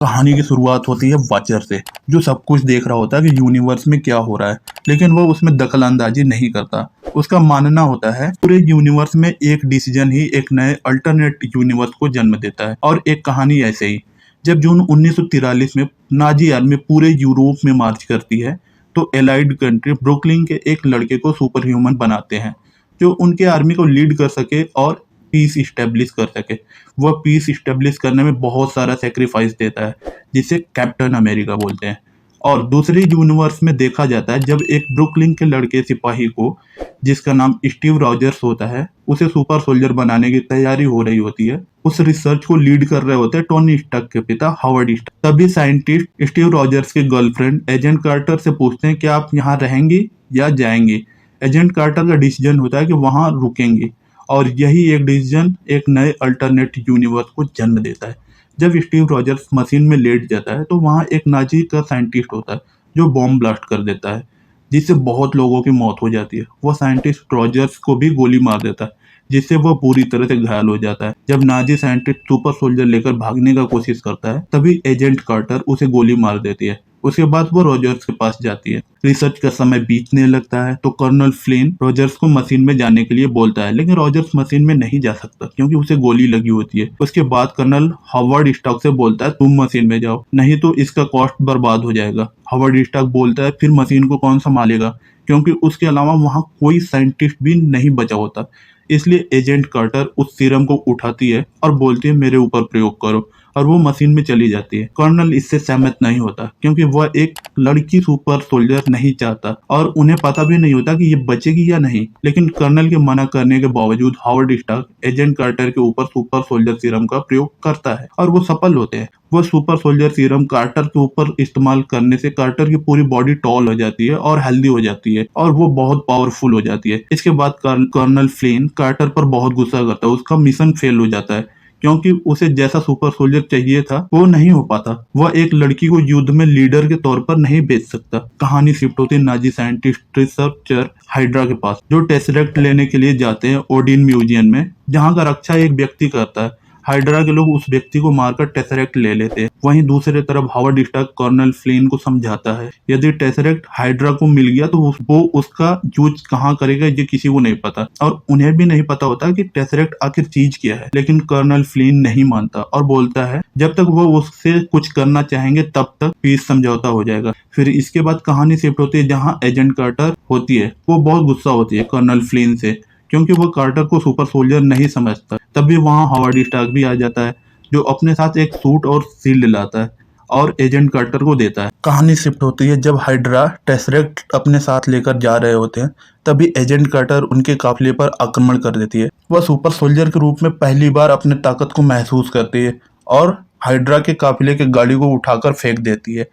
कहानी की शुरुआत होती है वाचर से, जो सब कुछ देख रहा होता है कि यूनिवर्स में क्या हो रहा है, लेकिन वो उसमें दखल अंदाजी नहीं करता। उसका मानना होता है पूरे यूनिवर्स में एक डिसीजन ही एक नए अल्टरनेट यूनिवर्स को जन्म देता है। और एक कहानी ऐसे ही, जब जून 1943 में नाजी आर्मी पूरे यूरोप में मार्च करती है, तो एलाइड कंट्री ब्रुकलिन के एक लड़के को सुपर ह्यूमन बनाते हैं, जो उनके आर्मी को लीड कर सके और पीस इस्टेब्लिश कर सके। वह पीस इस्टेब्लिश करने में बहुत सारा सेक्रीफाइस देता है, जिसे कैप्टन अमेरिका बोलते हैं। और दूसरी यूनिवर्स में देखा जाता है जब एक ब्रुकलिन के लड़के सिपाही को, जिसका नाम स्टीव रॉजर्स होता है, उसे सुपर सोल्जर बनाने की तैयारी हो रही होती है। उस रिसर्च को लीड कर रहे होते हैं टोनी स्टार्क के पिता हावर्ड स्टार्क। तभी साइंटिस्ट स्टीव रॉजर्स के गर्लफ्रेंड एजेंट कार्टर से पूछते हैं कि आप यहाँ रहेंगी या जाएंगी। एजेंट कार्टर का डिसीजन होता है कि वहाँ रुकेंगी, और यही एक डिसीजन एक नए अल्टरनेट यूनिवर्स को जन्म देता है। जब स्टीव रॉजर्स मशीन में लेट जाता है, तो वहाँ एक नाजी का साइंटिस्ट होता है जो बॉम्ब ब्लास्ट कर देता है, जिससे बहुत लोगों की मौत हो जाती है। वह साइंटिस्ट रॉजर्स को भी गोली मार देता है, जिससे वह पूरी तरह से घायल हो जाता है। जब नाजी साइंटिस्ट सुपर सोल्जर लेकर भागने का कोशिश करता है, तभी एजेंट कार्टर उसे गोली मार देती है। उसके बाद वो रॉजर्स के पास जाती है। रिसर्च का समय बीतने लगता है, तो कर्नल फ्लिन रॉजर्स को मशीन में जाने के लिए बोलता है, लेकिन रॉजर्स मशीन में नहीं जा सकता क्योंकि उसे गोली लगी होती है। उसके बाद कर्नल हावर्ड स्टार्क से बोलता है, तुम मशीन में जाओ, नहीं तो इसका कॉस्ट बर्बाद हो जाएगा। हावर्ड स्टार्क बोलता है, फिर मशीन को कौन संभालेगा, क्योंकि उसके अलावा वहाँ कोई साइंटिस्ट भी नहीं बचा होता। इसलिए एजेंट कार्टर उस सीरम को उठाती है और बोलती है, मेरे ऊपर प्रयोग करो, और वो मशीन में चली जाती है। कर्नल इससे सहमत नहीं होता, क्योंकि वह एक लड़की सुपर सोल्जर नहीं चाहता, और उन्हें पता भी नहीं होता कि ये बचेगी या नहीं। लेकिन कर्नल के मना करने के बावजूद हावर्ड स्टार्क एजेंट कार्टर के ऊपर सुपर सोल्जर सीरम का प्रयोग करता है, और वो सफल होते हैं। वह सुपर सोल्जर सीरम कार्टर के ऊपर इस्तेमाल करने से कार्टर की पूरी बॉडी टॉल हो जाती है और हेल्दी हो जाती है, और वो बहुत पावरफुल हो जाती है। इसके बाद कर्नल फ्लिन कार्टर पर बहुत गुस्सा करता है। उसका मिशन फेल हो जाता है, क्योंकि उसे जैसा सुपर सोल्जर चाहिए था वो नहीं हो पाता। वह एक लड़की को युद्ध में लीडर के तौर पर नहीं भेज सकता। कहानी शिफ्ट होती है नाजी साइंटिस्ट रिसर्चर हाइड्रा के पास, जो टेसरेक्ट लेने के लिए जाते हैं ओडिन म्यूजियम में, जहाँ का रक्षा एक व्यक्ति करता है। हाइड्रा के लोग उस व्यक्ति को मारकर टेसरेक्ट ले लेते हैं। वहीं दूसरी तरफ हावर्ड स्टार्क कर्नल फ्लिन को समझाता है, यदि टेसरेक्ट हाइड्रा को मिल गया तो वो उसका यूज कहाँ करेगा ये किसी को नहीं पता, और उन्हें भी नहीं पता होता कि टेसरेक्ट आखिर चीज क्या है। लेकिन कर्नल फ्लिन नहीं मानता और बोलता है जब तक वो उससे कुछ करना चाहेंगे तब तक पीस समझौता हो जाएगा। फिर इसके बाद कहानी शिफ्ट होती है जहाँ एजेंट कार्टर होती है। वो बहुत गुस्सा होती है कर्नल फ्लिन से, क्योंकि वो कार्टर को सुपर सोल्जर नहीं समझता। तभी वहाँ हावर्ड स्टार्क भी आ जाता है, जो अपने साथ एक सूट और शील्ड लाता है और एजेंट कार्टर को देता है। कहानी शिफ्ट होती है जब हाइड्रा टेसरेक्ट अपने साथ लेकर जा रहे होते हैं, तभी एजेंट कार्टर उनके काफिले पर आक्रमण कर देती है। वह सुपर सोल्जर के रूप में पहली बार अपने ताकत को महसूस करती है, और हाइड्रा के काफिले की गाड़ी को उठाकर फेंक देती है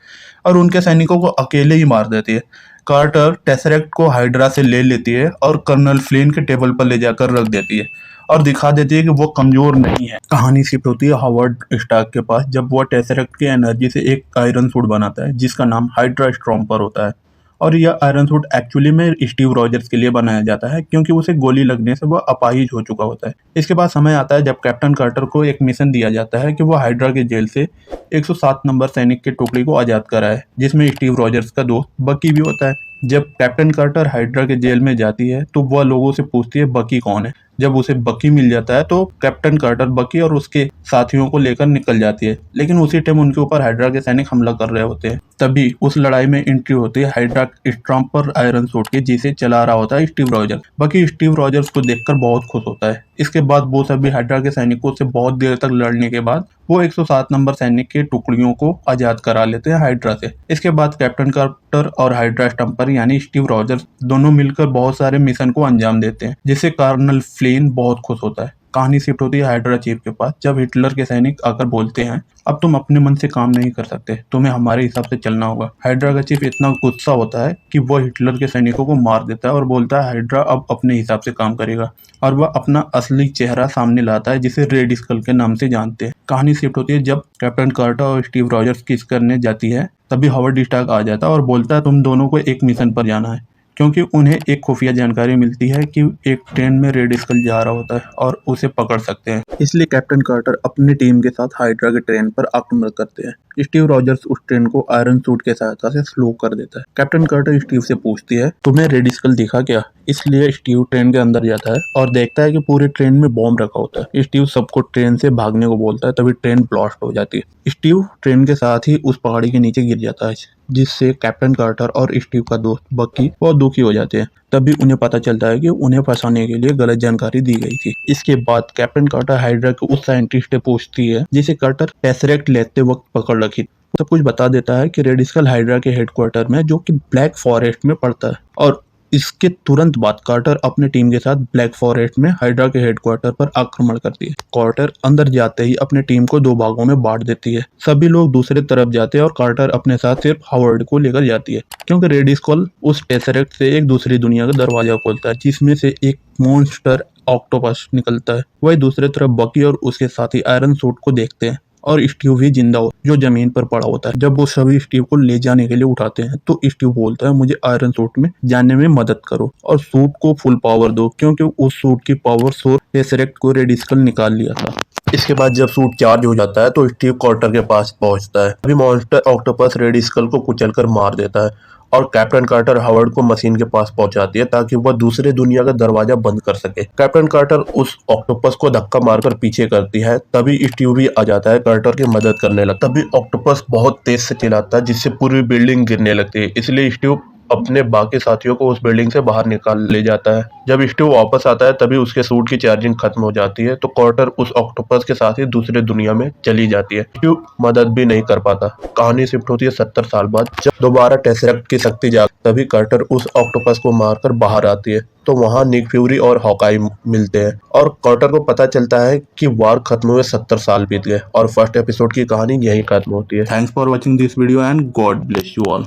और उनके सैनिकों को अकेले ही मार देती है। कार्टर टेसरेक्ट को हाइड्रा से ले लेती है और कर्नल फ्लिन के टेबल पर ले जाकर रख देती है, और दिखा देती है कि वो कमजोर नहीं है। कहानी शिफ्ट होती है हावर्ड स्टार्क के पास, जब वो टेसरेक्ट की एनर्जी से एक आयरन सूट बनाता है, जिसका नाम हाइड्रा स्ट्रॉम्पर होता है। और यह आयरन सूट एक्चुअली में स्टीव रॉजर्स के लिए बनाया जाता है, क्योंकि उसे गोली लगने से वह अपाहिज हो चुका होता है। इसके बाद समय आता है जब कैप्टन कार्टर को एक मिशन दिया जाता है कि वह हाइड्रा के जेल से 107 नंबर सैनिक के टुकड़ी को आजाद कराए, जिसमें स्टीव रॉजर्स का दोस्त बकी भी होता है। जब कैप्टन कार्टर हाइड्रा के जेल में जाती है, तो वह लोगों से पूछती है बकी कौन है। जब उसे बकी मिल जाता है, तो कैप्टन कार्टर बकी और उसके साथियों को लेकर निकल जाती है, लेकिन उसी टाइम उनके ऊपर हाइड्रा के सैनिक हमला कर रहे होते हैं। तभी उस लड़ाई में एंट्री होती है हाइड्रा स्ट्रॉम्पर आयरन सूट की, जिसे चला रहा होता है स्टीव रॉजर्स। बकी स्टीव रॉजर्स को देखकर बहुत खुश होता है। इसके बाद वो सभी हाइड्रा के सैनिकों से बहुत देर तक लड़ने के बाद वो 107 नंबर सैनिक के टुकड़ियों को आजाद करा लेते हैं हाइड्रा से। इसके बाद कैप्टन कार्टर और हाइड्रा स्टम्पर यानी स्टीव रॉजर्स दोनों मिलकर बहुत सारे मिशन को अंजाम देते हैं, जिससे कर्नल फ्लिन बहुत खुश होता है। कहानी शिफ्ट होती है हाइड्रा चीफ के पास, जब हिटलर के सैनिक आकर बोलते हैं, अब तुम अपने मन से काम नहीं कर सकते, तुम्हें हमारे हिसाब से चलना होगा। हाइड्रा का चीफ इतना गुस्सा होता है कि वह हिटलर के सैनिकों को मार देता है और बोलता है हाइड्रा अब अपने हिसाब से काम करेगा, और वह अपना असली चेहरा सामने लाता है, जिसे रेड स्कल के नाम से जानते हैं। कहानी शिफ्ट होती है जब कैप्टन कार्टर और स्टीव रॉजर्स किस करने जाती है, तभी हावर्ड स्टार्क आ जाता है और बोलता है तुम दोनों को एक मिशन पर जाना है, क्योंकि उन्हें एक खुफिया जानकारी मिलती है कि एक ट्रेन में रेड स्कल जा रहा होता है और उसे पकड़ सकते हैं। इसलिए कैप्टन कार्टर अपनी टीम के साथ हाइड्रा की ट्रेन पर आक्रमण करते हैं। स्टीव रॉजर्स उस ट्रेन को आयरन सूट की सहायता से स्लो कर देता है। कैप्टन कार्टर स्टीव से पूछती है, तुम्हें रेड स्कल दिखा क्या? इसलिए स्टीव ट्रेन के अंदर जाता है और देखता है कि पूरी ट्रेन में बॉम्ब रखा होता है। स्टीव सबको ट्रेन से भागने को बोलता है, तभी ट्रेन ब्लास्ट हो जाती है। स्टीव ट्रेन के साथ ही उस पहाड़ी के नीचे गिर जाता है, जिससे कैप्टन कार्टर और स्टीव का दोस्त बकी बहुत दुखी हो जाते हैं। तभी उन्हें पता चलता है कि उन्हें फंसाने के लिए गलत जानकारी दी गई थी। इसके बाद कैप्टन कार्टर हाइड्रा के उस साइंटिस्ट से पूछती है जिसे कार्टर टेसरेक्ट लेते वक्त पकड़ रखी। सब कुछ बता देता है कि रेड स्कल हाइड्रा के हेडक्वार्टर में, जो कि ब्लैक फॉरेस्ट में पड़ता है, और इसके तुरंत बाद कार्टर अपने टीम के साथ ब्लैक फॉरेस्ट में हाइड्रा के हेडक्वार्टर पर आक्रमण करती है। कार्टर अंदर जाते ही अपने टीम को दो भागों में बांट देती है। सभी लोग दूसरे तरफ जाते हैं और कार्टर अपने साथ सिर्फ हावर्ड को लेकर जाती है, क्योंकि रेड स्कल उस टेसरेक्ट से एक दूसरी दुनिया का दरवाजा खोलता है, जिसमें से एक मॉन्स्टर ऑक्टोपस निकलता है। वही दूसरी तरफ बकी और उसके साथी आयरन सूट को देखते हैं और स्टीव भी जिंदा हो, जो जमीन पर पड़ा होता है। जब वो सभी स्टीव को ले जाने के लिए उठाते हैं तो स्टीव बोलता है, मुझे आयरन सूट में जाने में मदद करो और सूट को फुल पावर दो, क्योंकि उस सूट की पावर सोर टेसरेक्ट को रेड स्कल निकाल लिया था। इसके बाद जब सूट चार्ज हो जाता है तो स्टीव कार्टर के पास पहुंचता है। अभी मॉन्स्टर ऑक्टोपस रेड स्कल को कुचलकर मार देता है और कैप्टन कार्टर हावर्ड को मशीन के पास पहुंचाती है ताकि वह दूसरे दुनिया का दरवाजा बंद कर सके। कैप्टन कार्टर उस ऑक्टोपस को धक्का मारकर पीछे करती है। तभी स्टीव भी आ जाता है, कार्टर की मदद करने लगता है। तभी ऑक्टोपस बहुत तेज से चिल्लाता है, जिससे पूरी बिल्डिंग गिरने लगती है। इसलिए स्टीव अपने बाकी साथियों को उस बिल्डिंग से बाहर निकाल ले जाता है। जब स्टीव वापस आता है तभी उसके सूट की चार्जिंग खत्म हो जाती है, तो कार्टर उस ऑक्टोपस के साथ ही दूसरे दुनिया में चली जाती है। स्टीव मदद भी नहीं कर पाता। कहानी शिफ्ट होती है 70 साल बाद, जब दोबारा टेसरेक्ट की शक्ति जाग, तभी कार्टर उस ऑक्टोपस को मारकर बाहर आती है। तो वहाँ निक फ्यूरी और हॉकाई मिलते हैं और कार्टर को पता चलता है कि वार खत्म हुए 70 साल बीत गए और फर्स्ट एपिसोड की कहानी यहीं खत्म होती है। Thanks for watching this video and God bless you all.